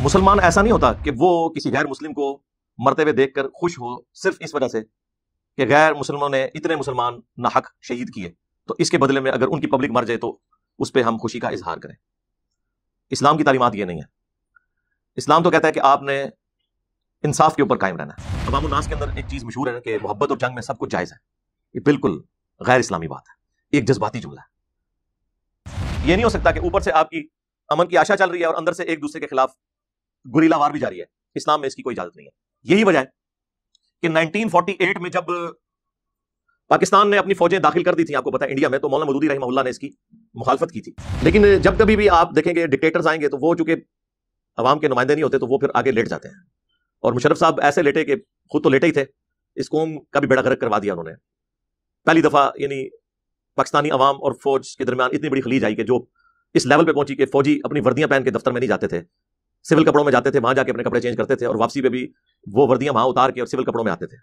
مسلمان ایسا نہیں ہوتا کہ وہ کسی غیر مسلم کو مرتے ہوئے دیکھ کر خوش ہو صرف اس وجہ سے کہ غیر مسلموں نے اتنے مسلمان ناحق شہید کیے، تو اس کے بدلے میں اگر ان کی پبلک مر جائے تو اس پہ ہم خوشی کا اظہار کریں۔ اسلام کی تعلیمات یہ نہیں ہے۔ اسلام تو کہتا ہے کہ آپ نے انصاف کے اوپر قائم رہنا ہے۔ عوام الناس کے اندر ایک چیز مشہور ہے کہ محبت اور جنگ میں سب کچھ جائز ہے، یہ بالکل غیر اسلامی بات ہے، ایک جذباتی جملہ ہے۔ یہ نہیں ہو سکتا کہ اوپر سے آپ کی امن کی آشا چل رہی ہے اور اندر سے ایک دوسرے کے خلاف گریلا وار بھی جاری ہے۔ اسلام میں اس کی کوئی اجازت نہیں ہے۔ یہی وجہ ہے کہ 1948 میں جب پاکستان نے اپنی فوجیں داخل کر دی تھیں، آپ کو پتا ہے انڈیا میں، تو مولانا مودودی رحمہ اللہ نے اس کی مخالفت کی تھی۔ لیکن جب کبھی بھی آپ دیکھیں گے ڈکٹیٹرز آئیں گے تو وہ چونکہ عوام کے نمائندے نہیں ہوتے تو وہ پھر آگے لیٹ جاتے ہیں، اور مشرف صاحب ایسے لیٹے کہ خود تو لیٹے ہی تھے، اس قوم کا بھی بیڑا غرق کروا دیا انہوں نے۔ پہلی دفعہ یعنی پاکستانی عوام اور فوج کے درمیان اتنی بڑی خلیج آئی کہ جو اس لیول پہ پہنچی کہ فوجی اپنی وردیاں پہن کے دفتر میں نہیں جاتے تھے، سول کپڑوں میں جاتے تھے، وہاں جا کے اپنے کپڑے چینج کرتے تھے، اور واپسی پہ بھی وہ وردیاں وہاں اتار کے اور سول کپڑوں میں آتے تھے۔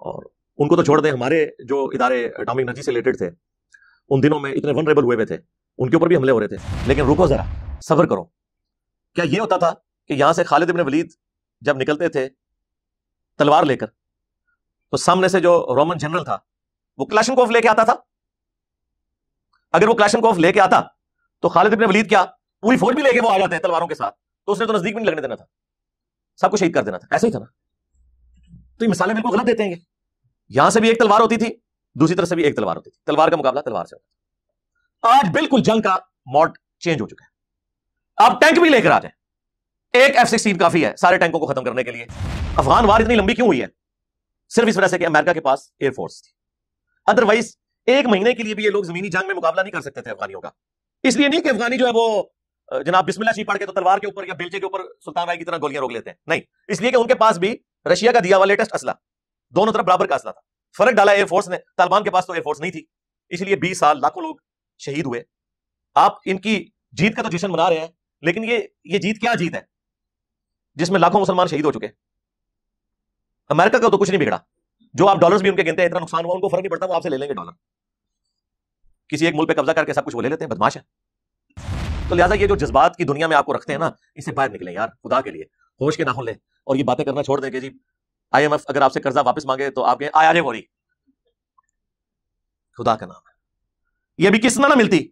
اور ان کو تو چھوڑ دیں، ہمارے جو ادارے اٹامک انرجی سے ریلیٹڈ تھے ان دنوں میں اتنے ونریبل ہوئے تھے، ان کے اوپر بھی حملے ہو رہے تھے۔ لیکن رکو ذرا، صبر کرو۔ کیا یہ ہوتا تھا کہ یہاں سے خالد ابن ولید جب نکلتے تھے تلوار لے کر تو سامنے سے جو رومن جنرل تھا وہ کلاشنکوف لے کے آتا تھا؟ اگر وہ کلاشنکوف لے کے آتا تو خالد ابن ولید کیا پوری فوج بھی لے کے وہ آ جاتے ہیں تلواروں کے ساتھ، تو اس نے تو نزدیک بھی نہیں لگنے دینا تھا، سب کو شہید کر دینا تھا۔ ایسے ہی تھا نا؟ تو یہ مثالیں بالکل غلط دیتے ہیں۔ یہاں سے بھی ایک تلوار ہوتی تھی، دوسری طرف سے بھی ایک تلوار ہوتی تھی، تلوار کا مقابلہ تلوار سے ہوتا ہے۔ آج بالکل جنگ کا موڈ چینج ہو چکا ہے۔ آپ ٹینک بھی لے کر آ جائیں، ایک F-16 کافی ہے سارے ٹینکوں کو ختم کرنے کے لیے۔ افغان وار اتنی لمبی کیوں ہوئی ہے؟ صرف اس وجہ سے کہ امریکہ کے پاس ایئر فورس تھی۔ ادروائز ایک مہینے کے لیے بھی یہ لوگ زمینی جنگ میں مقابلہ نہیں کر سکتے تھے افغانیوں کا۔ اس لیے نہیں کہ افغانی جو ہے وہ جناب بسم اللہ شریف پڑھ کے تو تلوار کے اوپر یا بیلچے کے اوپر سلطان بھائی کی طرح گولیاں روک لیتے ہیں، نہیں، اس لیے کہ ان کے پاس بھی رشیا کا دیا ہوا لیٹسٹ اسلحہ، دونوں طرف برابر کا اسلحہ تھا۔ فرق ڈالا ایئر فورس نے، طالبان کے پاس تو ایئر فورس نہیں تھی، اس لیے 20 سال لاکھوں لوگ شہید ہوئے۔ آپ ان کی جیت کا تو جشن منا رہے ہیں، لیکن یہ جیت کیا جیت ہے جس میں لاکھوں مسلمان شہید ہو چکے؟ امریکہ کا تو کچھ نہیں بگڑا، جو آپ ڈالرز بھی ان کے گنتے ہیں اتنا نقصان ہوا، ان کو فرق نہیں پڑتا، وہ آپ سے لے لیں گے ڈالر۔ کسی ایک ملک پہ قبضہ کر کے سب کچھ وہ لے لیتے ہیں، بدماش ہے۔ تو لہٰذا یہ جو جذبات کی دنیا میں آپ کو رکھتے ہیں نا، اس سے باہر نکلیں یار، خدا کے لیے ہوش کے ناخن لیں اور یہ باتیں کرنا چھوڑ دیں کہ جی IMF اگر آپ سے قرضہ واپس مانگے تو آپ کہیں آیا جے گوری، خدا کا نام ہے۔ یہ بھی قسط نہ ملتی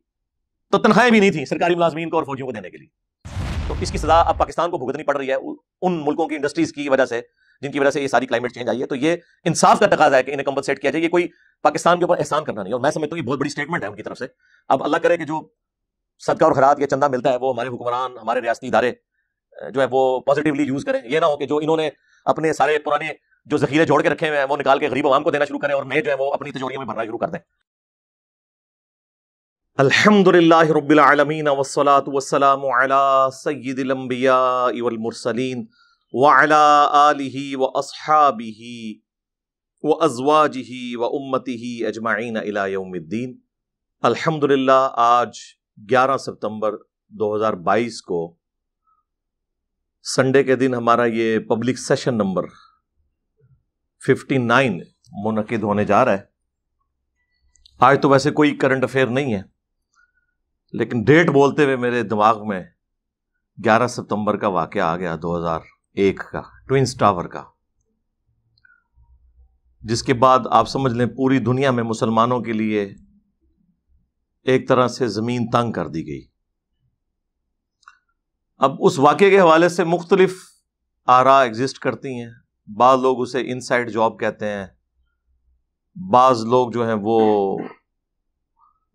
تو تنخواہیں بھی نہیں تھیں سرکاری ملازمین کو اور فوجیوں کو دینے کے لیے۔ تو اس کی سزا اب پاکستان کو بھگتنی پڑ رہی ہے ان ملکوں کی انڈسٹریز کی وجہ سے جن کی وجہ سے یہ ساری کلائمیٹ چینج آئی ہے۔ تو یہ انصاف کا تقاضا ہے کہ انہیں کمپنسیٹ کیا جائے، یہ کوئی پاکستان کے اوپر احسان کرنا نہیں، اور میں سمجھتا ہوں یہ بہت بڑی سٹیٹمنٹ ہے ان کی طرف سے۔ اب اللہ کرے کہ جو صدقہ اور خیرات یا چندہ ملتا ہے وہ ہمارے حکمران، ہمارے ریاستی ادارے جو ہے وہ پازیٹیولی یوز کریں، یہ نہ ہو کہ جو انہوں نے اپنے سارے پرانے جو ذخیرے جوڑ کے رکھے ہوئے ہیں وہ نکال کے غریب عوام کو دینا شروع کریں اور نئے جو ہے وہ اپنی تجوریوں میں بھرنا شروع کر دیں۔ الحمدللہ رب العالمین والصلاة والسلام علی سید الانبیاء والمرسلین وعلی آلہ واصحابہ وازواجہ وامتہ اجمعین الی یوم الدین۔ الحمدللہ آج 11 ستمبر 2022 کو سنڈے کے دن ہمارا یہ پبلک سیشن نمبر 59 منعقد ہونے جا رہا ہے۔ آج تو ویسے کوئی کرنٹ افیئر نہیں ہے، لیکن ڈیٹ بولتے ہوئے میرے دماغ میں 11 ستمبر کا واقعہ آ گیا، 2001 کا، ٹوئنز ٹاور کا، جس کے بعد آپ سمجھ لیں پوری دنیا میں مسلمانوں کے لیے ایک طرح سے زمین تنگ کر دی گئی۔ اب اس واقعے کے حوالے سے مختلف آراء ایگزسٹ کرتی ہیں، بعض لوگ اسے انسائیڈ جاب کہتے ہیں، بعض لوگ جو ہیں وہ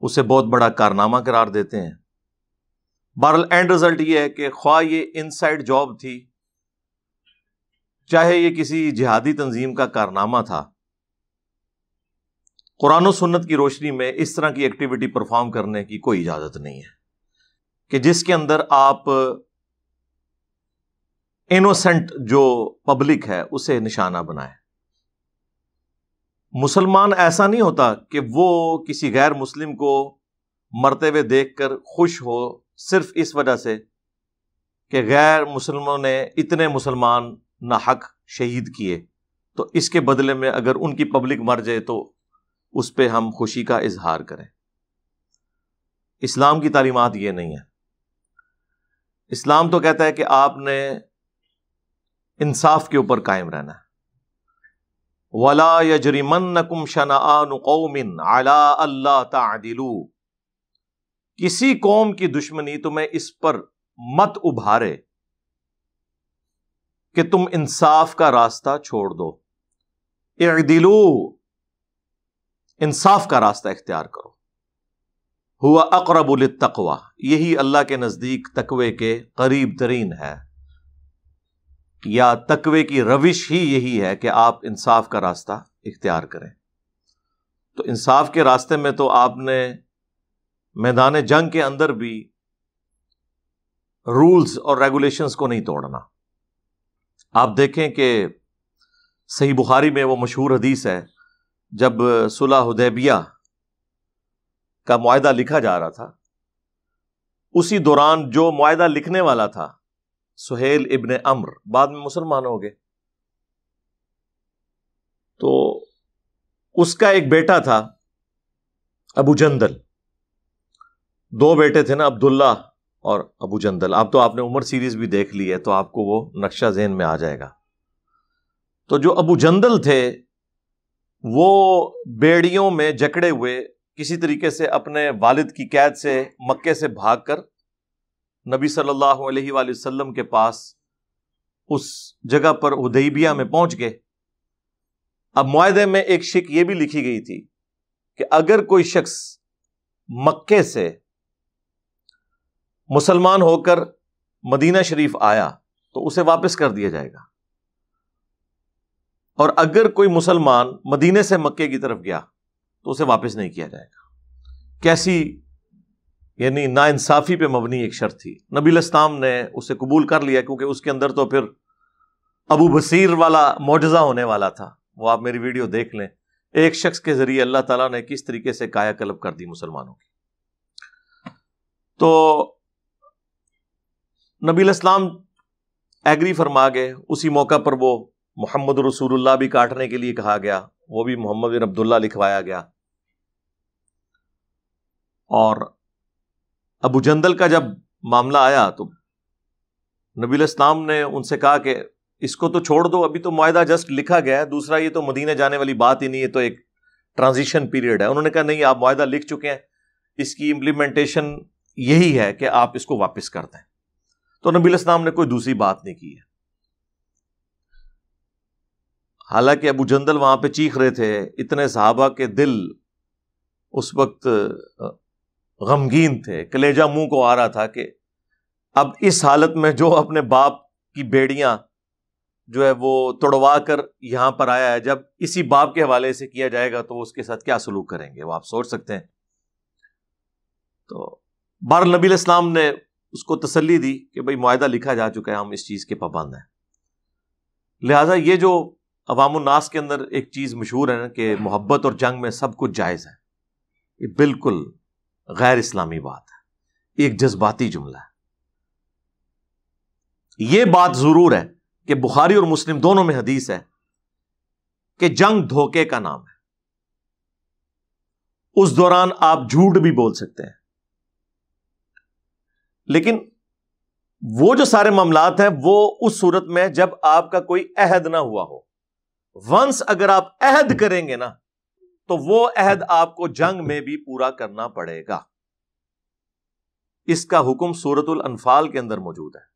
اسے بہت بڑا کارنامہ قرار دیتے ہیں۔ بہرحال اینڈ رزلٹ یہ ہے کہ خواہ یہ انسائیڈ جاب تھی، چاہے یہ کسی جہادی تنظیم کا کارنامہ تھا، قرآن و سنت کی روشنی میں اس طرح کی ایکٹیویٹی پرفارم کرنے کی کوئی اجازت نہیں ہے کہ جس کے اندر آپ انوسنٹ جو پبلک ہے اسے نشانہ بنائیں۔ مسلمان ایسا نہیں ہوتا کہ وہ کسی غیر مسلم کو مرتے ہوئے دیکھ کر خوش ہو صرف اس وجہ سے کہ غیر مسلموں نے اتنے مسلمان ناحق شہید کیے، تو اس کے بدلے میں اگر ان کی پبلک مر جائے تو اس پہ ہم خوشی کا اظہار کریں۔ اسلام کی تعلیمات یہ نہیں ہے۔ اسلام تو کہتا ہے کہ آپ نے انصاف کے اوپر قائم رہنا ہے. وَلَا يَجْرِمَنَّكُمْ شَنَآنُ قَوْمٍ عَلَىٰ أَلَّا تَعْدِلُوا. کسی قوم کی دشمنی تمہیں اس پر مت ابھارے کہ تم انصاف کا راستہ چھوڑ دو. اعدلوا، انصاف کا راستہ اختیار کرو. ہوا اقرب للتقوی، یہی اللہ کے نزدیک تقوی کے قریب ترین ہے، یا تقوی کی روش ہی یہی ہے کہ آپ انصاف کا راستہ اختیار کریں. تو انصاف کے راستے میں تو آپ نے میدان جنگ کے اندر بھی رولز اور ریگولیشنز کو نہیں توڑنا. آپ دیکھیں کہ صحیح بخاری میں وہ مشہور حدیث ہے، جب صلح حدیبیہ کا معاہدہ لکھا جا رہا تھا، اسی دوران جو معاہدہ لکھنے والا تھا سہیل ابن عمرو بعد میں مسلمان ہو گئے. تو اس کا ایک بیٹا تھا ابو جندل، دو بیٹے تھے نا، عبداللہ اور ابو جندل. اب تو آپ نے عمر سیریز بھی دیکھ لی ہے تو آپ کو وہ نقشہ ذہن میں آ جائے گا. تو جو ابو جندل تھے وہ بیڑیوں میں جکڑے ہوئے کسی طریقے سے اپنے والد کی قید سے مکے سے بھاگ کر نبی صلی اللہ علیہ وآلہ وسلم کے پاس اس جگہ پر حدیبیہ میں پہنچ گئے. اب معاہدے میں ایک شک یہ بھی لکھی گئی تھی کہ اگر کوئی شخص مکے سے مسلمان ہو کر مدینہ شریف آیا تو اسے واپس کر دیا جائے گا، اور اگر کوئی مسلمان مدینے سے مکے کی طرف گیا تو اسے واپس نہیں کیا جائے گا. کیسی یعنی ناانصافی پہ مبنی ایک شرط تھی. نبی علیہ السلام نے اسے قبول کر لیا کیونکہ اس کے اندر تو پھر ابو بصیر والا معجزہ ہونے والا تھا. وہ آپ میری ویڈیو دیکھ لیں، ایک شخص کے ذریعے اللہ تعالیٰ نے کس طریقے سے کایا کلب کر دی مسلمانوں کی. تو نبی علیہ السلام ایگری فرما گئے. اسی موقع پر وہ محمد رسول اللہ بھی کاٹنے کے لیے کہا گیا، وہ بھی محمد بن عبداللہ لکھوایا گیا. اور ابو جندل کا جب معاملہ آیا تو نبی علیہ السلام نے ان سے کہا کہ اس کو تو چھوڑ دو، ابھی تو معاہدہ جسٹ لکھا گیا ہے، دوسرا یہ تو مدینہ جانے والی بات ہی نہیں ہے، تو ایک ٹرانزیشن پیریڈ ہے. انہوں نے کہا نہیں، آپ معاہدہ لکھ چکے ہیں، اس کی امپلیمنٹیشن یہی ہے کہ آپ اس کو واپس کر دیں. تو نبی علیہ السلام نے کوئی دوسری بات نہیں کی ہے. حالانکہ ابو جندل وہاں پہ چیخ رہے تھے، اتنے صحابہ کے دل اس وقت غمگین تھے، کلیجہ منہ کو آ رہا تھا کہ اب اس حالت میں جو اپنے باپ کی بیڑیاں جو ہے وہ توڑوا کر یہاں پر آیا ہے، جب اسی باپ کے حوالے سے کیا جائے گا تو وہ اس کے ساتھ کیا سلوک کریں گے، وہ آپ سوچ سکتے ہیں. تو بہرحال نبی علیہ السلام نے اس کو تسلی دی کہ بھئی معاہدہ لکھا جا چکا ہے، ہم اس چیز کے پابند ہیں. لہٰذا یہ جو عوام الناس کے اندر ایک چیز مشہور ہے نا کہ محبت اور جنگ میں سب کچھ جائز ہے، یہ بالکل غیر اسلامی بات ہے، ایک جذباتی جملہ ہے. یہ بات ضرور ہے کہ بخاری اور مسلم دونوں میں حدیث ہے کہ جنگ دھوکے کا نام ہے. اس دوران آپ جھوٹ بھی بول سکتے ہیں، لیکن وہ جو سارے معاملات ہیں وہ اس صورت میں جب آپ کا کوئی عہد نہ ہوا ہو. ونس اگر آپ عہد کریں گے نا تو وہ عہد آپ کو جنگ میں بھی پورا کرنا پڑے گا. اس کا حکم سورۃ الانفال کے اندر موجود ہے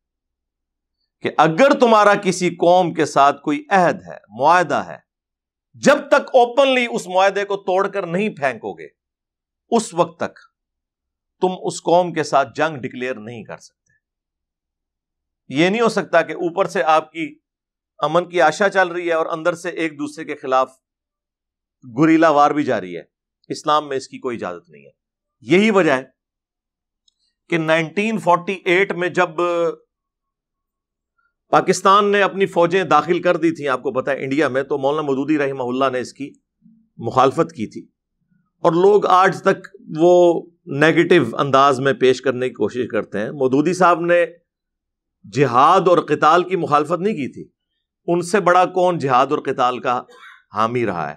کہ اگر تمہارا کسی قوم کے ساتھ کوئی عہد ہے، معاہدہ ہے، جب تک اوپنلی اس معاہدے کو توڑ کر نہیں پھینکو گے اس وقت تک تم اس قوم کے ساتھ جنگ ڈکلیئر نہیں کر سکتے. یہ نہیں ہو سکتا کہ اوپر سے آپ کی امن کی آشا چل رہی ہے اور اندر سے ایک دوسرے کے خلاف گریلا وار بھی جاری ہے. اسلام میں اس کی کوئی اجازت نہیں ہے. یہی وجہ ہے کہ 1948 میں جب پاکستان نے اپنی فوجیں داخل کر دی تھیں، آپ کو پتا ہے انڈیا میں، تو مولانا مودودی رحمہ اللہ نے اس کی مخالفت کی تھی، اور لوگ آج تک وہ نیگیٹو انداز میں پیش کرنے کی کوشش کرتے ہیں. مودودی صاحب نے جہاد اور قتال کی مخالفت نہیں کی تھی. ان سے بڑا کون جہاد اور قتال کا حامی رہا ہے؟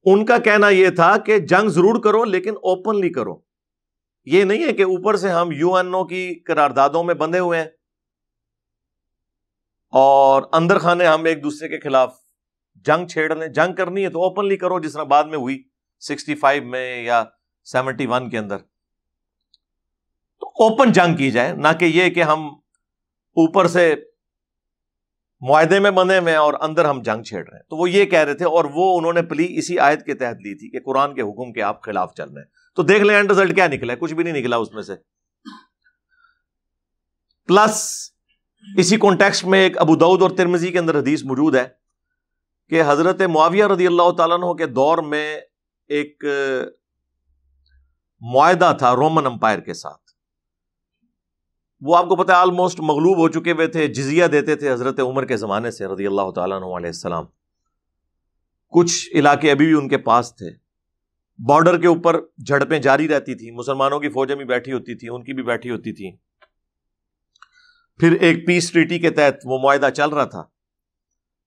ان کا کہنا یہ تھا کہ جنگ ضرور کرو لیکن اوپنلی کرو. یہ نہیں ہے کہ اوپر سے ہم UN کی قراردادوں میں بندھے ہوئے ہیں اور اندر خانے ہم ایک دوسرے کے خلاف جنگ چھیڑ لیں. جنگ کرنی ہے تو اوپنلی کرو، جس طرح بعد میں ہوئی 65 میں یا 71 کے اندر. تو اوپن جنگ کی جائے، نہ کہ یہ کہ ہم اوپر سے معاہدے میں بندھے ہوئے اور اندر ہم جنگ چھیڑ رہے ہیں. تو وہ یہ کہہ رہے تھے، اور وہ انہوں نے پلی اسی آیت کے تحت لی تھی کہ قرآن کے حکم کے آپ خلاف چل رہے ہیں. تو دیکھ لیں اینڈ رزلٹ کیا نکلا ہے، کچھ بھی نہیں نکلا اس میں سے. پلس اسی کانٹیکسٹ میں ایک ابو داؤد اور ترمذی کے اندر حدیث موجود ہے کہ حضرت معاویہ رضی اللہ تعالیٰ عنہ کے دور میں ایک معاہدہ تھا رومن امپائر کے ساتھ. وہ آپ کو پتہ ہے آلموسٹ مغلوب ہو چکے ہوئے تھے، جزیہ دیتے تھے حضرت عمر کے زمانے سے رضی اللہ تعالیٰ عنہ علیہ السلام. کچھ علاقے ابھی بھی ان کے پاس تھے. بارڈر کے اوپر جھڑپیں جاری رہتی تھی، مسلمانوں کی فوجیں بھی بیٹھی ہوتی تھی، ان کی بھی بیٹھی ہوتی تھی. پھر ایک پیس ٹریٹی کے تحت وہ معاہدہ چل رہا تھا،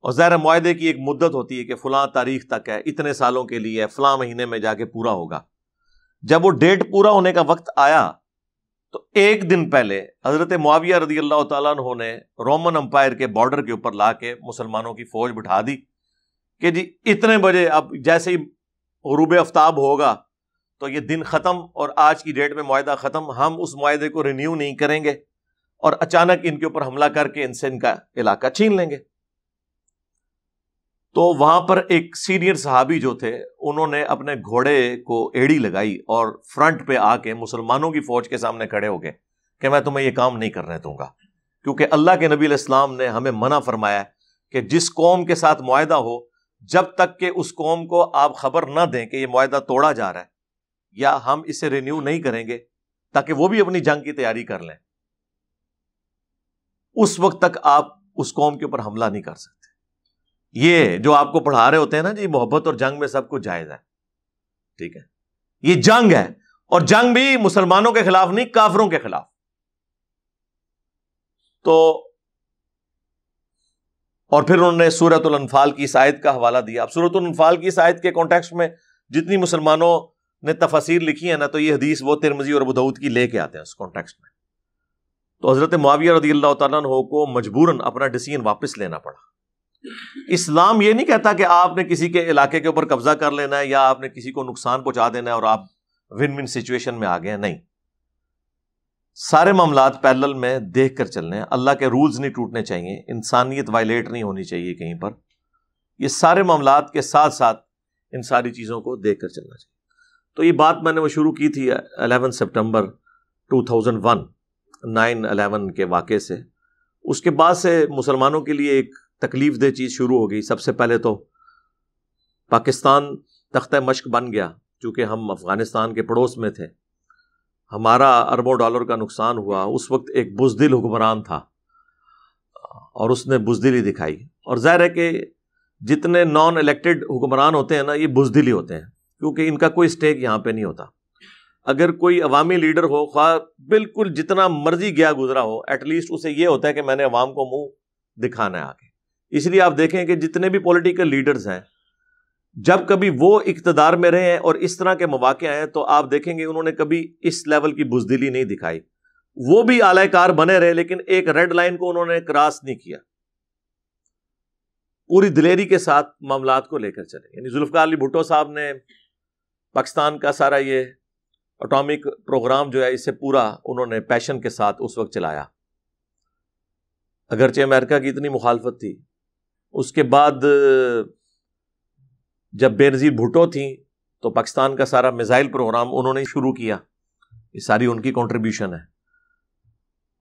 اور ظاہر معاہدے کی ایک مدت ہوتی ہے کہ فلاں تاریخ تک ہے، اتنے سالوں کے لیے، فلاں مہینے میں جا کے پورا ہوگا. جب وہ ڈیٹ پورا ہونے کا وقت آیا تو ایک دن پہلے حضرت معاویہ رضی اللہ تعالیٰ عنہ نے رومن امپائر کے بارڈر کے اوپر لا کے مسلمانوں کی فوج بٹھا دی کہ جی اتنے بجے، اب جیسے ہی غروب آفتاب ہوگا تو یہ دن ختم، اور آج کی ڈیٹ میں معاہدہ ختم، ہم اس معاہدے کو رینیو نہیں کریں گے اور اچانک ان کے اوپر حملہ کر کے ان سے ان کا علاقہ چھین لیں گے. تو وہاں پر ایک سینئر صحابی جو تھے، انہوں نے اپنے گھوڑے کو ایڑی لگائی اور فرنٹ پہ آ کے مسلمانوں کی فوج کے سامنے کھڑے ہو گئے کہ میں تمہیں یہ کام نہیں کرنے دوں گا، کیونکہ اللہ کے نبی علیہ السلام نے ہمیں منع فرمایا ہے کہ جس قوم کے ساتھ معاہدہ ہو، جب تک کہ اس قوم کو آپ خبر نہ دیں کہ یہ معاہدہ توڑا جا رہا ہے یا ہم اسے رینیو نہیں کریں گے تاکہ وہ بھی اپنی جنگ کی تیاری کر لیں، اس وقت تک آپ اس قوم کے اوپر حملہ نہیں کر سکتے. یہ جو آپ کو پڑھا رہے ہوتے ہیں نا جی محبت اور جنگ میں سب کچھ جائز ہے، ٹھیک ہے، یہ جنگ ہے، اور جنگ بھی مسلمانوں کے خلاف نہیں، کافروں کے خلاف. تو اور پھر انہوں نے سورۃ الانفال کی اس آیت کا حوالہ دیا. اب سورۃ الانفال کی اس آیت کے کانٹیکسٹ میں جتنی مسلمانوں نے تفاسیر لکھی ہے نا، تو یہ حدیث وہ ترمذی اور ابو داؤد کی لے کے آتے ہیں اس کانٹیکسٹ میں. تو حضرت معاویہ رضی اللہ تعالیٰ عنہ کو مجبوراً اپنا ڈیسیژن واپس لینا پڑا. اسلام یہ نہیں کہتا کہ آپ نے کسی کے علاقے کے اوپر قبضہ کر لینا ہے یا آپ نے کسی کو نقصان پہنچا دینا ہے اور آپ ون ون سچویشن میں آ گئے ہیں. نہیں، سارے معاملات پیرلل میں دیکھ کر چلنے ہیں. اللہ کے رولز نہیں ٹوٹنے چاہیے، انسانیت وائلیٹ نہیں ہونی چاہیے کہیں پر. یہ سارے معاملات کے ساتھ ساتھ ان ساری چیزوں کو دیکھ کر چلنا چاہیے. تو یہ بات میں نے وہ شروع کی تھی 11 سپٹمبر 2001 9/11 کے واقعے سے. اس کے بعد سے مسلمانوں کے لیے ایک تکلیف دہ چیز شروع ہو گئی. سب سے پہلے تو پاکستان تختہ مشق بن گیا، چونکہ ہم افغانستان کے پڑوس میں تھے. ہمارا اربوں ڈالر کا نقصان ہوا. اس وقت ایک بزدل حکمران تھا اور اس نے بزدلی دکھائی، اور ظاہر ہے کہ جتنے نان الیکٹڈ حکمران ہوتے ہیں نا، یہ بزدل ہی ہوتے ہیں، کیونکہ ان کا کوئی اسٹیک یہاں پہ نہیں ہوتا. اگر کوئی عوامی لیڈر ہو، خواہ بالکل جتنا مرضی گیا گزرا ہو، ایٹ لیسٹ اسے یہ ہوتا ہے کہ میں نے عوام کو منہ دکھانا ہے آگے. اس لیے آپ دیکھیں کہ جتنے بھی پولیٹیکل لیڈرز ہیں، جب کبھی وہ اقتدار میں رہے ہیں اور اس طرح کے مواقع آئے تو آپ دیکھیں گے انہوں نے کبھی اس لیول کی بزدلی نہیں دکھائی. وہ بھی اعلی کار بنے رہے، لیکن ایک ریڈ لائن کو انہوں نے کراس نہیں کیا. پوری دلیری کے ساتھ معاملات کو لے کر چلے. یعنی ذوالفقار علی بھٹو صاحب نے پاکستان کا سارا یہ اٹامک پروگرام جو ہے، اسے پورا انہوں نے پیشن کے ساتھ اس وقت چلایا، اگرچہ امریکہ کی اتنی مخالفت تھی. اس کے بعد جب بے نظیر بھٹو تھیں تو پاکستان کا سارا میزائل پروگرام انہوں نے شروع کیا. یہ ساری ان کی کنٹریبیوشن ہے.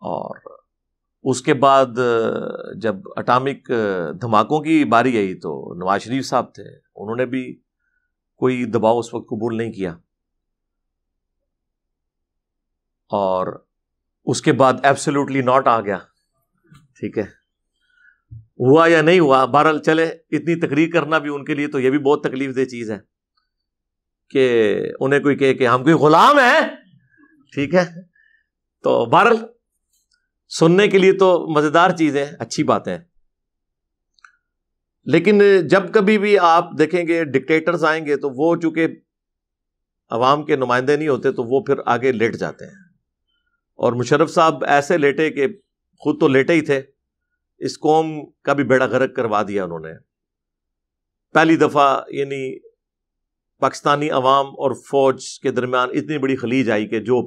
اور اس کے بعد جب اٹامک دھماکوں کی باری آئی تو نواز شریف صاحب تھے، انہوں نے بھی کوئی دباؤ اس وقت قبول نہیں کیا. اور اس کے بعد ایبسلیوٹلی ناٹ آ گیا. ٹھیک ہے، ہوا یا نہیں ہوا، بہرحال چلے. اتنی تقریر کرنا بھی ان کے لیے تو یہ بھی بہت تکلیف دہ چیز ہے کہ انہیں کوئی کہے کہ ہم کوئی غلام ہیں. ٹھیک ہے، تو بہرحال سننے کے لیے تو مزیدار چیزیں، اچھی باتیں. لیکن جب کبھی بھی آپ دیکھیں گے ڈکٹیٹرز آئیں گے تو وہ چونکہ عوام کے نمائندے نہیں ہوتے تو وہ پھر آگے لیٹ جاتے ہیں. اور مشرف صاحب ایسے لیٹے کہ خود تو لیٹے ہی تھے, اس قوم کا بھی بیڑا غرق کروا دیا انہوں نے. پہلی دفعہ یعنی پاکستانی عوام اور فوج کے درمیان اتنی بڑی خلیج آئی کہ جو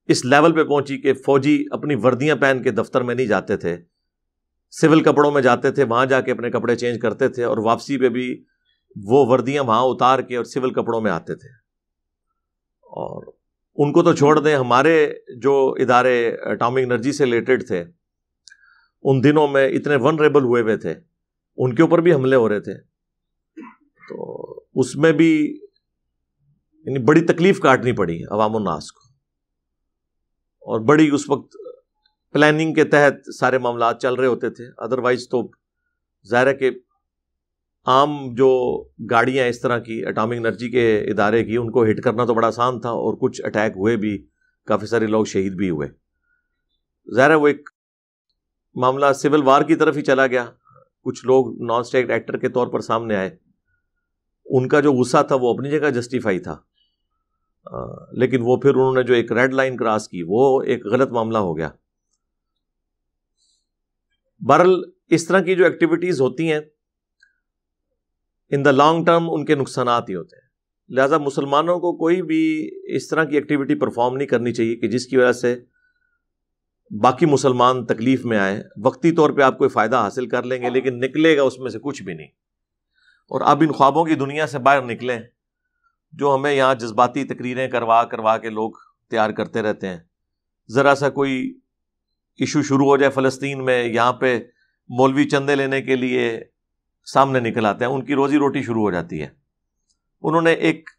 اس لیول پہ پہنچی کہ فوجی اپنی وردیاں پہن کے دفتر میں نہیں جاتے تھے, سول کپڑوں میں جاتے تھے, وہاں جا کے اپنے کپڑے چینج کرتے تھے, اور واپسی پہ بھی وہ وردیاں وہاں اتار کے اور سول کپڑوں میں آتے تھے. اور ان کو تو چھوڑ دیں, ہمارے جو ادارے اٹامک انرجی سے ریلیٹڈ تھے ان دنوں میں اتنے ونریبل ہوئے تھے, ان کے اوپر بھی حملے ہو رہے تھے. تو اس میں بھی یعنی بڑی تکلیف کاٹنی پڑی عوام الناس کو, اور بڑی اس وقت پلاننگ کے تحت سارے معاملات چل رہے ہوتے تھے. ادروائز تو ظاہر ہے کہ عام جو گاڑیاں اس طرح کی اٹامک انرجی کے ادارے کی, ان کو ہٹ کرنا تو بڑا آسان تھا, اور کچھ اٹیک ہوئے بھی, کافی سارے لوگ شہید بھی ہوئے. ظاہر ہے وہ ایک معاملہ سول وار کی طرف ہی چلا گیا. کچھ لوگ نان اسٹیٹ ایکٹر کے طور پر سامنے آئے, ان کا جو غصہ تھا وہ اپنی جگہ جسٹیفائی تھا, لیکن وہ پھر انہوں نے جو ایک ریڈ لائن کراس کی وہ ایک غلط معاملہ ہو گیا. بہرحال اس طرح کی جو ایکٹیویٹیز ہوتی ہیں ان دا لانگ ٹرم ان کے نقصانات ہی ہوتے ہیں. لہٰذا مسلمانوں کو کوئی بھی اس طرح کی ایکٹیویٹی پرفارم نہیں کرنی چاہیے کہ جس کی وجہ سے باقی مسلمان تکلیف میں آئیں. وقتی طور پہ آپ کوئی فائدہ حاصل کر لیں گے لیکن نکلے گا اس میں سے کچھ بھی نہیں. اور اب ان خوابوں کی دنیا سے باہر نکلیں جو ہمیں یہاں جذباتی تقریریں کروا کے لوگ تیار کرتے رہتے ہیں. ذرا سا کوئی ایشو شروع ہو جائے فلسطین میں, یہاں پہ مولوی چندے لینے کے لیے سامنے نکل آتے ہیں, ان کی روزی روٹی شروع ہو جاتی ہے. انہوں نے ایک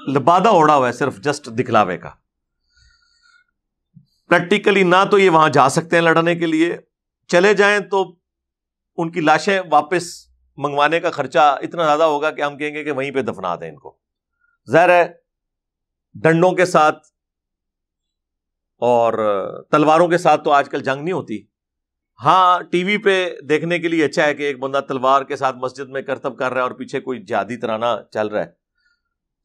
لبادہ اوڑا ہوا ہے صرف جسٹ دکھلاوے کا. پریکٹیکلی نہ تو یہ وہاں جا سکتے ہیں لڑنے کے لیے, چلے جائیں تو ان کی لاشیں واپس منگوانے کا خرچہ اتنا زیادہ ہوگا کہ ہم کہیں گے کہ وہیں پہ دفنا دیں ان کو. ظاہر ہے ڈنڈوں کے ساتھ اور تلواروں کے ساتھ تو آج کل جنگ نہیں ہوتی. ہاں ٹی وی پہ دیکھنے کے لیے اچھا ہے کہ ایک بندہ تلوار کے ساتھ مسجد میں کرتب کر رہا ہے اور پیچھے کوئی جہادی ترانہ چل رہا ہے,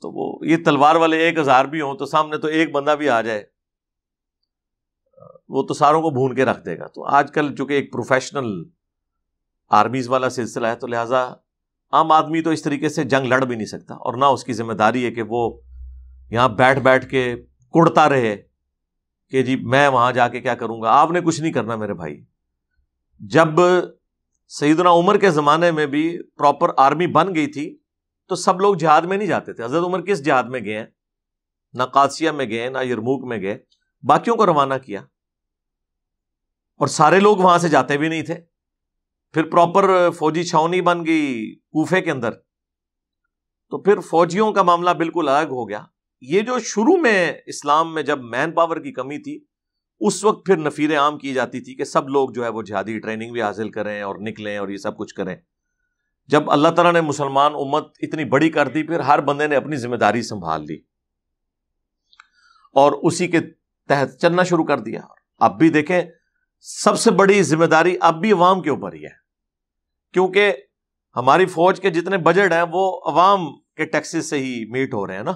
تو وہ یہ تلوار والے 1000 بھی ہوں تو سامنے تو ایک بندہ بھی آ جائے وہ تو ساروں کو بھون کے رکھ دے گا. تو آج کل چونکہ ایک پروفیشنل آرمیز والا سلسلہ ہے تو لہٰذا عام آدمی تو اس طریقے سے جنگ لڑ بھی نہیں سکتا, اور نہ اس کی ذمہ داری ہے کہ وہ یہاں بیٹھ کے کڑتا رہے کہ جی میں وہاں جا کے کیا کروں گا. آپ نے کچھ نہیں کرنا میرے بھائی. جب سیدنا عمر کے زمانے میں بھی پراپر آرمی بن گئی تھی تو سب لوگ جہاد میں نہیں جاتے تھے. حضرت عمر کس جہاد میں گئے ہیں؟ نہ قادسیہ میں گئے, نہ یرموک میں گئے, باقیوں کو روانہ کیا, اور سارے لوگ وہاں سے جاتے بھی نہیں تھے. پھر پراپر فوجی چھاونی بن گئی کوفے کے اندر, تو پھر فوجیوں کا معاملہ بالکل الگ ہو گیا. یہ جو شروع میں اسلام میں جب مین پاور کی کمی تھی اس وقت پھر نفیر عام کی جاتی تھی کہ سب لوگ جو ہے وہ جہادی ٹریننگ بھی حاصل کریں اور نکلیں اور یہ سب کچھ کریں. جب اللہ تعالیٰ نے مسلمان امت اتنی بڑی کر دی پھر ہر بندے نے اپنی ذمہ داری سنبھال لی اور اسی کے تحت چلنا شروع کر دیا. اب بھی دیکھیں سب سے بڑی ذمہ داری اب بھی عوام کے اوپر ہی ہے, کیونکہ ہماری فوج کے جتنے بجٹ ہیں وہ عوام کے ٹیکسز سے ہی میٹ ہو رہے ہیں نا.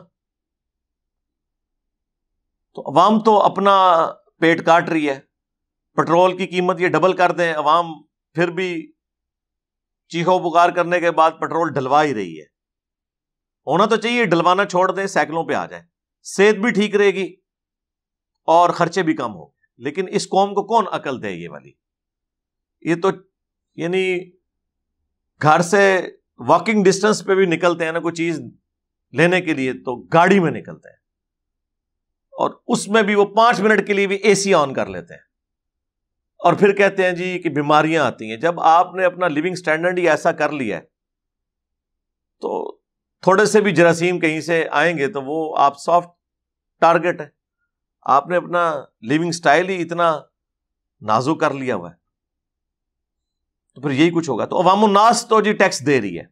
تو عوام تو اپنا پیٹ کاٹ رہی ہے. پٹرول کی قیمت یہ ڈبل کر دیں, عوام پھر بھی چیخو پکار کرنے کے بعد پٹرول ڈلوا ہی رہی ہے. ہونا تو چاہیے ڈلوانا چھوڑ دیں, سائیکلوں پہ آ جائیں, صحت بھی ٹھیک رہے گی اور خرچے بھی کم ہو. لیکن اس قوم کو کون عقل دے یہ والی؟ یہ تو یعنی گھر سے واکنگ ڈسٹینس پہ بھی نکلتے ہیں نا کوئی چیز لینے کے لیے تو گاڑی میں نکلتے ہیں, اور اس میں بھی وہ 5 منٹ کے لیے بھی اے سی آن کر لیتے ہیں اور پھر کہتے ہیں جی کہ بیماریاں آتی ہیں. جب آپ نے اپنا لیونگ سٹینڈرڈ ہی ایسا کر لیا ہے تو تھوڑے سے بھی جراثیم کہیں سے آئیں گے تو وہ آپ سافٹ ٹارگٹ ہے. آپ نے اپنا لیونگ سٹائل ہی اتنا نازک کر لیا ہوا ہے تو پھر یہی کچھ ہوگا. تو عوام الناس تو جی ٹیکس دے رہی ہے.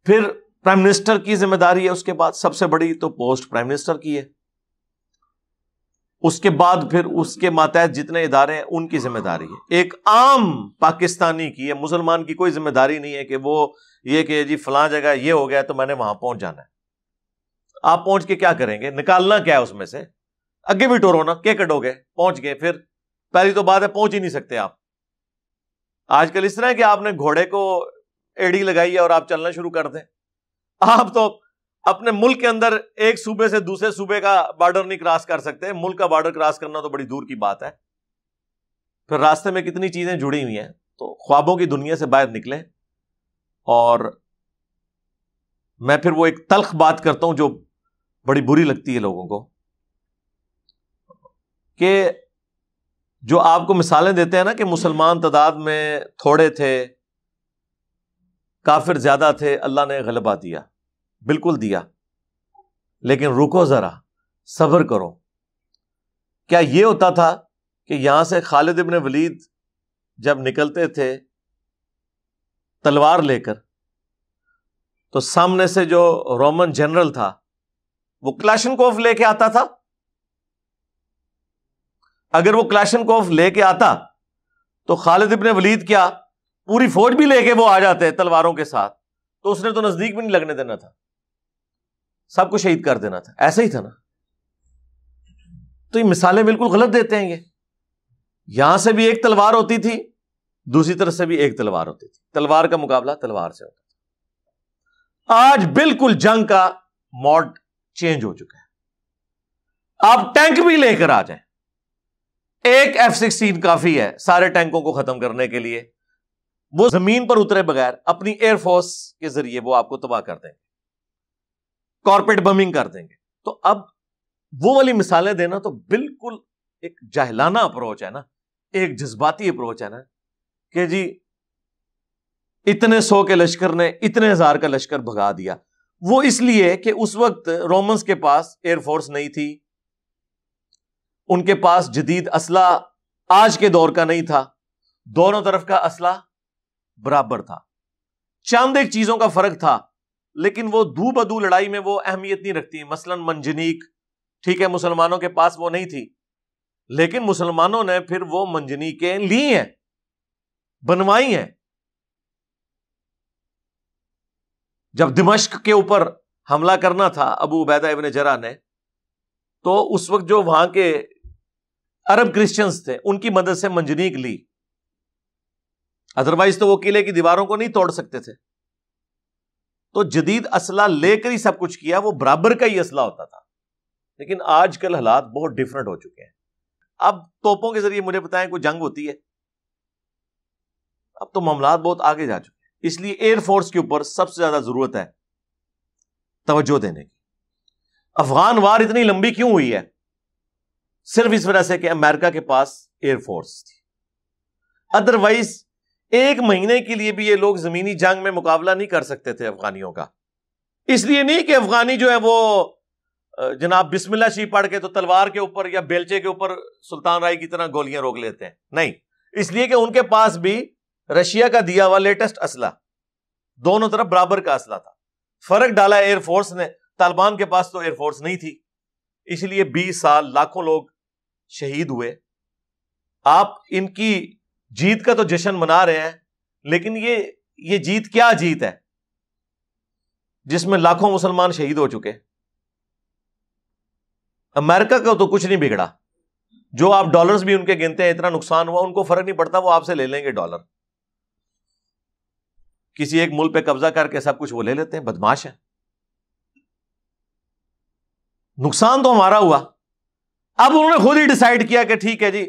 پھر پرائم منسٹر کی ذمہ داری ہے, اس کے بعد سب سے بڑی تو پوسٹ پرائم منسٹر کی ہے, اس کے بعد پھر اس کے ماتحت جتنے ادارے ہیں ان کی ذمہ داری ہے. ایک عام پاکستانی کی ہے, مسلمان کی کوئی ذمہ داری نہیں ہے کہ وہ یہ کہ جی فلاں جگہ یہ ہو گیا تو میں نے وہاں پہنچ جانا ہے. آپ پہنچ کے کیا کریں گے؟ نکالنا کیا ہے اس میں سے؟ اگے بھی ٹورو نا، کیا کٹو گے؟ پہنچ گئے، پھر پہلی تو بات ہے پہنچ ہی نہیں سکتے آپ. آج کل اس طرح ہے کہ آپ نے گھوڑے کو ایڑی لگائی ہے اور آپ چلنا شروع کر دیں. آپ تو اپنے ملک کے اندر ایک صوبے سے دوسرے صوبے کا بارڈر نہیں کراس کر سکتے. ملک کا بارڈر کراس کرنا تو بڑی دور کی بات ہے. پھر راستے میں کتنی چیزیں جڑی ہوئی ہیں. تو خوابوں کی دنیا سے باہر نکلیں. اور میں پھر وہ ایک تلخ بات کرتا ہوں جو بڑی بری لگتی ہے لوگوں کو، کہ جو آپ کو مثالیں دیتے ہیں نا کہ مسلمان تعداد میں تھوڑے تھے، کافر زیادہ تھے، اللہ نے غلبہ دیا، بالکل دیا، لیکن رکو ذرا، صبر کرو. کیا یہ ہوتا تھا کہ یہاں سے خالد ابن ولید جب نکلتے تھے تلوار لے کر، تو سامنے سے جو رومن جنرل تھا وہ کلاشنکوف لے کے آتا تھا؟ اگر وہ کلاشنکوف لے کے آتا تو خالد ابن ولید کیا پوری فوج بھی لے کے وہ آ جاتے تلواروں کے ساتھ، تو اس نے تو نزدیک بھی نہیں لگنے دینا تھا، سب کو شہید کر دینا تھا. ایسا ہی تھا نا. تو یہ مثالیں بالکل غلط دیتے ہیں. یہ یہاں سے بھی ایک تلوار ہوتی تھی، دوسری طرف سے بھی ایک تلوار ہوتی تھی. تلوار کا مقابلہ تلوار سے ہوتا تھا. آج بالکل جنگ کا موڈ چینج ہو چکا ہے. آپ ٹینک بھی لے کر آ جائیں، ایک F-16 کافی ہے سارے ٹینکوں کو ختم کرنے کے لیے. وہ زمین پر اترے بغیر اپنی ایئر فورس کے ذریعے وہ آپ کو تباہ کر دیں گے، کارپیٹ بمنگ کر دیں گے. تو اب وہ والی مثالیں دینا تو بالکل ایک جاہلانہ اپروچ ہے نا، ایک جذباتی اپروچ ہے نا، کہ جی اتنے 100 کے لشکر نے اتنے 1000 کا لشکر بھگا دیا. وہ اس لیے کہ اس وقت رومنز کے پاس ایئر فورس نہیں تھی، ان کے پاس جدید اسلحہ آج کے دور کا نہیں تھا، دونوں طرف کا اسلحہ برابر تھا، چند ایک چیزوں کا فرق تھا، لیکن وہ دو بدو لڑائی میں وہ اہمیت نہیں رکھتی. مثلا منجنیق، ٹھیک ہے مسلمانوں کے پاس وہ نہیں تھی، لیکن مسلمانوں نے پھر وہ منجنیقیں لی ہیں، بنوائی ہیں. جب دمشق کے اوپر حملہ کرنا تھا ابو عبیدہ ابن جرح نے، تو اس وقت جو وہاں کے عرب کرسچنز تھے ان کی مدد سے منجنیق لی، ادروائز تو وہ قلعے کی دیواروں کو نہیں توڑ سکتے تھے. تو جدید اسلحہ لے کر ہی سب کچھ کیا، وہ برابر کا ہی اسلحہ ہوتا تھا. لیکن آج کل حالات بہت ڈیفرنٹ ہو چکے ہیں. اب توپوں کے ذریعے مجھے بتائیں کوئی جنگ ہوتی ہے؟ اب تو معاملات بہت آگے جا چکے ہیں. اس لیے ایئر فورس کے اوپر سب سے زیادہ ضرورت ہے توجہ دینے کی. افغان وار اتنی لمبی کیوں ہوئی ہے؟ صرف اس وجہ سے کہ امریکہ کے پاس ایئر فورس تھی. ادروائز 1 مہینے کے لیے بھی یہ لوگ زمینی جنگ میں مقابلہ نہیں کر سکتے تھے افغانیوں کا. اس لیے نہیں کہ افغانی جو ہے وہ جناب بسم اللہ شریف پڑھ کے تو تلوار کے اوپر یا بیلچے کے اوپر سلطان رائی کی طرح گولیاں روک لیتے ہیں، نہیں، اس لیے کہ ان کے پاس بھی رشیا کا دیا ہوا لیٹسٹ اسلحہ، دونوں طرف برابر کا اسلحہ تھا. فرق ڈالا ایئر فورس نے. طالبان کے پاس تو ایئر فورس نہیں تھی، اس لیے 20 سال لاکھوں لوگ شہید ہوئے. آپ ان کی جیت کا تو جشن منا رہے ہیں، لیکن یہ جیت کیا جیت ہے جس میں لاکھوں مسلمان شہید ہو چکے؟ امریکہ کا تو کچھ نہیں بگڑا. جو آپ ڈالرز بھی ان کے گنتے ہیں اتنا نقصان ہوا، ان کو فرق نہیں پڑتا، وہ آپ سے لے لیں گے ڈالر. کسی ایک ملک پہ قبضہ کر کے سب کچھ وہ لے لیتے ہیں، بدماش ہیں. نقصان تو ہمارا ہوا. اب انہوں نے خود ہی ڈیسائیڈ کیا کہ ٹھیک ہے جی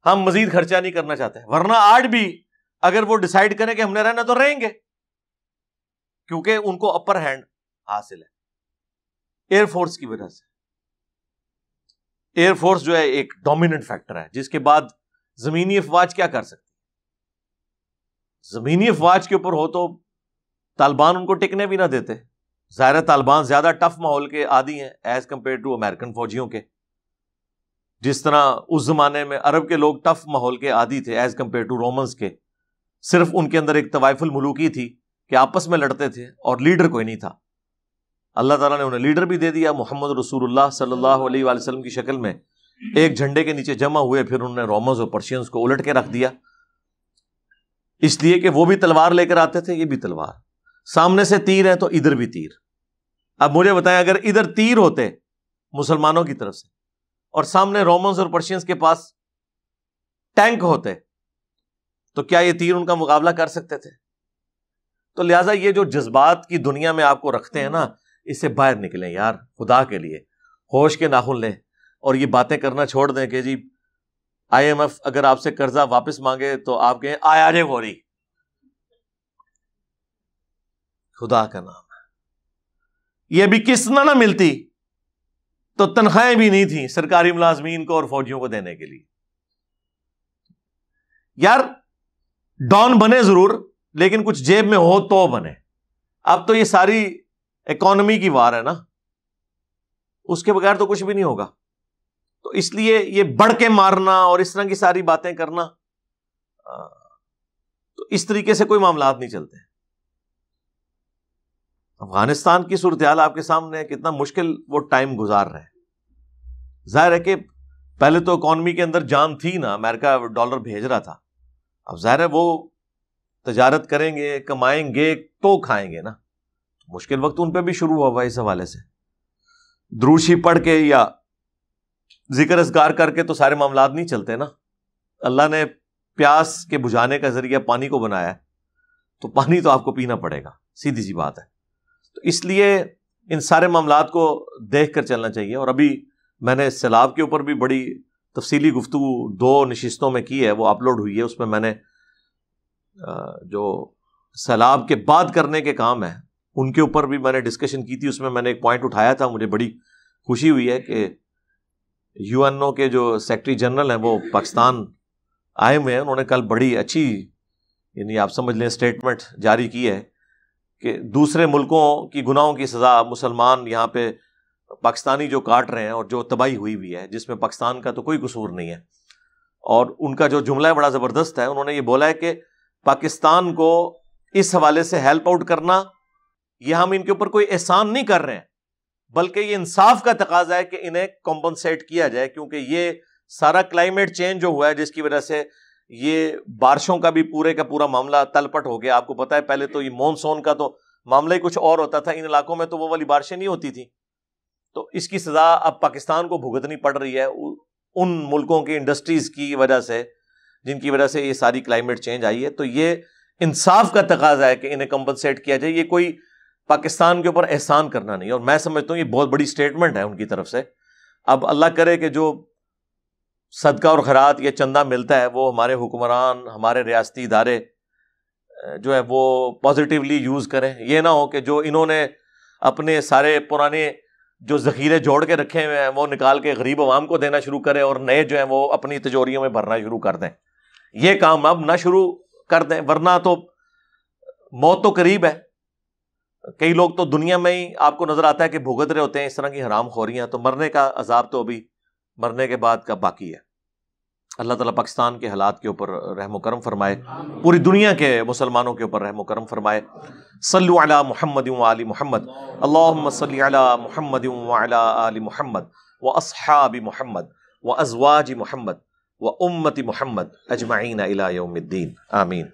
ہم مزید خرچہ نہیں کرنا چاہتے، ورنہ آج بھی اگر وہ ڈیسائیڈ کریں کہ ہم نے رہنا تو رہیں گے، کیونکہ ان کو اپر ہینڈ حاصل ہے ایئر فورس کی وجہ سے. ایئر فورس جو ہے ایک ڈومیننٹ فیکٹر ہے، جس کے بعد زمینی افواج کیا کر سکتی؟ زمینی افواج کے اوپر ہو تو طالبان ان کو ٹکنے بھی نہ دیتے. ظاہر ہے طالبان زیادہ ٹف ماحول کے عادی ہیں ایز کمپیئر ٹو امریکن فوجیوں کے. جس طرح اس زمانے میں عرب کے لوگ ٹف ماحول کے عادی تھے ایز کمپیئر ٹو رومنز کے. صرف ان کے اندر ایک طوائف الملوکی تھی کہ آپس میں لڑتے تھے اور لیڈر کوئی نہیں تھا. اللہ تعالیٰ نے انہیں لیڈر بھی دے دیا. محمد رسول اللہ صلی اللہ علیہ وآلہ وسلم کی شکل میں ایک جھنڈے کے نیچے جمع ہوئے، پھر انہوں نے رومنز اور پرشینز کو الٹ کے رکھ دیا، اس لیے کہ وہ بھی تلوار لے کر آتے تھے، یہ بھی تلوار. سامنے سے تیر ہے تو ادھر بھی تیر. اب مجھے بتائیں اگر ادھر تیر ہوتے مسلمانوں کی طرف سے اور سامنے رومنز اور پرشینز کے پاس ٹینک ہوتے تو کیا یہ تیر ان کا مقابلہ کر سکتے تھے؟ تو لہٰذا یہ جو جذبات کی دنیا میں آپ کو رکھتے ہیں نا، اس سے باہر نکلیں یار، خدا کے لیے ہوش کے ناخن لیں اور یہ باتیں کرنا چھوڑ دیں کہ جی آئی ایم ایف اگر آپ سے قرضہ واپس مانگے تو آپ کہیں آیا جے گوری، خدا کا نام ہے۔ یہ بھی قسط نہ ملتی تو تنخواہیں بھی نہیں تھیں سرکاری ملازمین کو اور فوجیوں کو دینے کے لیے۔ یار ڈان بنے ضرور، لیکن کچھ جیب میں ہو تو بنے۔ اب تو یہ ساری اکانومی کی وار ہے نا، اس کے بغیر تو کچھ بھی نہیں ہوگا۔ تو اس لیے یہ بڑھ کے مارنا اور اس طرح کی ساری باتیں کرنا، تو اس طریقے سے کوئی معاملات نہیں چلتے۔ افغانستان کی صورتحال آپ کے سامنے ہے، کتنا مشکل وہ ٹائم گزار رہے ہیں۔ ظاہر ہے کہ پہلے تو اکانومی کے اندر جان تھی نا، امریکہ ڈالر بھیج رہا تھا، اب ظاہر ہے وہ تجارت کریں گے، کمائیں گے تو کھائیں گے نا۔ مشکل وقت ان پہ بھی شروع ہوا اس حوالے سے۔ دروشی پڑھ کے یا ذکر اذکار کر کے تو سارے معاملات نہیں چلتے نا۔ اللہ نے پیاس کے بجھانے کا ذریعہ پانی کو بنایا ہے، تو پانی تو آپ کو پینا پڑے گا، سیدھی سی بات ہے۔ تو اس لیے ان سارے معاملات کو دیکھ کر چلنا چاہیے۔ اور ابھی میں نے سیلاب کے اوپر بھی بڑی تفصیلی گفتگو 2 نشستوں میں کی ہے، وہ اپلوڈ ہوئی ہے۔ اس میں میں نے جو سیلاب کے بعد کرنے کے کام ہیں ان کے اوپر بھی میں نے ڈسکشن کی تھی۔ اس میں میں نے ایک پوائنٹ اٹھایا تھا، مجھے بڑی خوشی ہوئی ہے کہ یو این او کے جو سیکرٹری جنرل ہیں وہ پاکستان آئے ہوئے ہیں۔ انہوں نے کل بڑی اچھی، یعنی آپ سمجھ لیں اسٹیٹمنٹ جاری کی ہے کہ دوسرے ملکوں کی گناہوں کی سزا مسلمان یہاں پہ پاکستانی جو کاٹ رہے ہیں، اور جو تباہی ہوئی ہے جس میں پاکستان کا تو کوئی قصور نہیں ہے۔ اور ان کا جو جملہ ہے بڑا زبردست ہے، انہوں نے یہ بولا ہے کہ پاکستان کو اس حوالے سے ہیلپ آؤٹ کرنا، یہ ہم ان کے اوپر کوئی احسان نہیں کر رہے ہیں، بلکہ یہ انصاف کا تقاضا ہے کہ انہیں کمپنسیٹ کیا جائے، کیونکہ یہ سارا کلائمیٹ چینج جو ہوا ہے جس کی وجہ سے یہ بارشوں کا بھی پورے کا پورا معاملہ تلپٹ ہو گیا۔ آپ کو پتا ہے پہلے تو یہ مونسون کا تو معاملہ ہی کچھ اور ہوتا تھا، ان علاقوں میں تو وہ والی بارشیں نہیں ہوتی تھیں۔ تو اس کی سزا اب پاکستان کو بھگتنی پڑ رہی ہے ان ملکوں کی انڈسٹریز کی وجہ سے جن کی وجہ سے یہ ساری کلائمیٹ چینج آئی ہے۔ تو یہ انصاف کا تقاضا ہے کہ انہیں کمپنسیٹ کیا جائے، یہ کوئی پاکستان کے اوپر احسان کرنا نہیں۔ اور میں سمجھتا ہوں یہ بہت بڑی سٹیٹمنٹ ہے ان کی طرف سے۔ اب اللہ کرے کہ جو صدقہ اور خیرات یا چندہ ملتا ہے وہ ہمارے حکمران، ہمارے ریاستی ادارے جو ہے وہ پازیٹیولی یوز کریں۔ یہ نہ ہو کہ جو انہوں نے اپنے سارے پرانے جو ذخیرے جوڑ کے رکھے ہوئے ہیں وہ نکال کے غریب عوام کو دینا شروع کریں، اور نئے جو ہیں وہ اپنی تجوریوں میں بھرنا شروع کر دیں۔ یہ کام اب نہ شروع کر دیں، ورنہ تو موت تو قریب ہے۔ کئی لوگ تو دنیا میں ہی آپ کو نظر آتا ہے کہ بھگت رہے ہوتے ہیں اس طرح کی حرام خوریاں، تو مرنے کا عذاب تو ابھی مرنے کے بعد کا باقی ہے۔ اللہ تعالیٰ پاکستان کے حالات کے اوپر رحم و کرم فرمائے، پوری دنیا کے مسلمانوں کے اوپر رحم و کرم فرمائے۔ صلو علی محمد و آل محمد، اللہم صلی علی محمد و علی آل محمد و اصحاب محمد و ازواج محمد و امت محمد اجمعین الی یوم الدین، آمین۔